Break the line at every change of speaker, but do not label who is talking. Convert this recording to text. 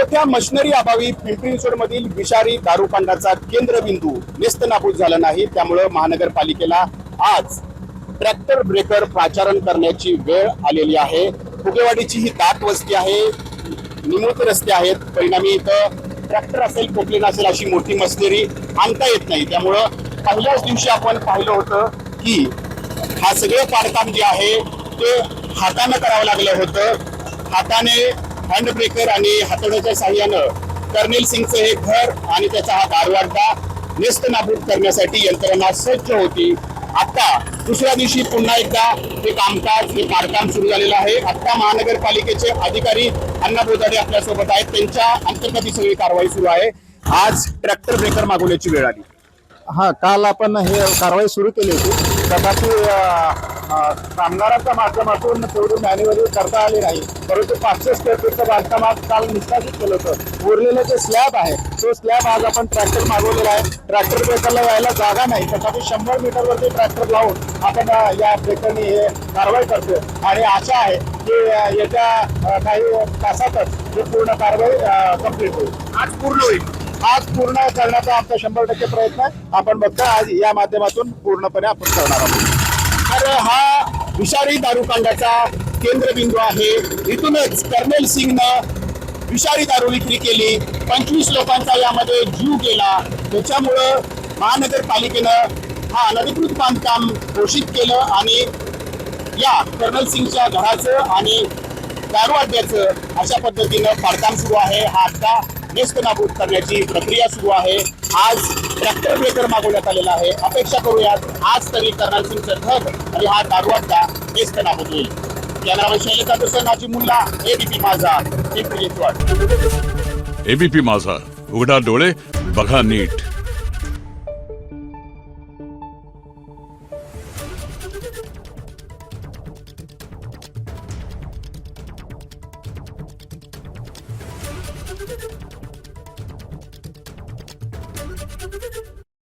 मोठ्या मशिनरी अभावी पिंपरी चिंचवडमधील विषारी दारूकांडाचा केंद्रबिंदू नेस्तनाबूत झाला नाही। त्यामुळे महानगरपालिकेला आज ट्रॅक्टर ब्रेकर पाचारण करण्याची वेळ आलेली आहे। फुगेवाडीची ही दाट वस्ती आहे, निमुळते रस्ते आहेत, परिणामी इथं ट्रॅक्टर असेल पोकलेन असेल अशी मोठी मशिनरी आणता येत नाही। त्यामुळं पहिल्याच दिवशी आपण पाहिलं होतं की हा सगळं बांधकाम जे आहे ते हाताने करावं लागलं होतं। हाताने हँड ब्रेकर आणि हातोड्याच्या साह्यानं कर्नल सिंगचं हे घर आणि त्याचा हा दारवाढा नेस्तनाबूत करण्यासाठी यंत्रणा सज्ज होती। आता दुसऱ्या दिवशी पुन्हा एकदा हे कामकाज हे बांधकाम सुरू झालेलं आहे। आता महानगरपालिकेचे अधिकारी अण्णा बोदाडे आपल्यासोबत आहेत, त्यांच्या अंतर्गत ही सगळी कारवाई सुरू आहे। आज ट्रॅक्टर ब्रेकर मागवण्याची वेळ आली।
हा, काल आपण हे कारवाई सुरू केली होती, तथापि कामगारांच्या माध्यमातून तेवढी मॅन्युअली करता आली नाही। परंतु 500 स्क्वेअर फीटचं बांधकाम आज काल निष्कासित केलं होतं। उरलेलं जे स्लॅब आहे तो स्लॅब आज आपण ट्रॅक्टर मागवलेला आहे। ट्रॅक्टर ब्रेकरला यायला जागा नाही, तथापि 100 मीटरवरती ट्रॅक्टर लावून आपण या ब्रेकरने हे कारवाई करतोय आणि आशा आहे की येत्या काही तासातच ही पूर्ण कारवाई कंप्लीट होईल।
आज पूर्ण होईल।
आज पूर्ण करण्याचा आमचा 100% प्रयत्न आहे। आपण बघता आज या माध्यमातून पूर्णपणे आपण करणार आहोत।
तर हा विषारी दारूकांडाचा केंद्रबिंदू आहे। इथूनच कर्नल सिंगनं विषारी दारू विक्री केली, 25 लोकांचा यामध्ये जीव गेला। त्याच्यामुळं महानगरपालिकेनं हा अनधिकृत बांधकाम घोषित केलं आणि या कर्नल सिंगच्या घराचं आणि दारू अड्ड्याचं अशा पद्धतीनं बांधकाम सुरू आहे। हा अड्डा नेस्तनाबूत करण्याची प्रक्रिया सुरू आहे। आज ट्रॅक्टर ब्रेकर मागवण्यात आलेला आहे। अपेक्षा करूयात आज तरी कर्नल सिंगचं घर आणि हा दारू अड्डा नेस्तनाबूत होईल। Cameraman Shailesh Jadhav, Naji Mulla, ABP Majha, Pimpri Chinchwad.
ABP माझा, उघडा डोळे बघा नीट।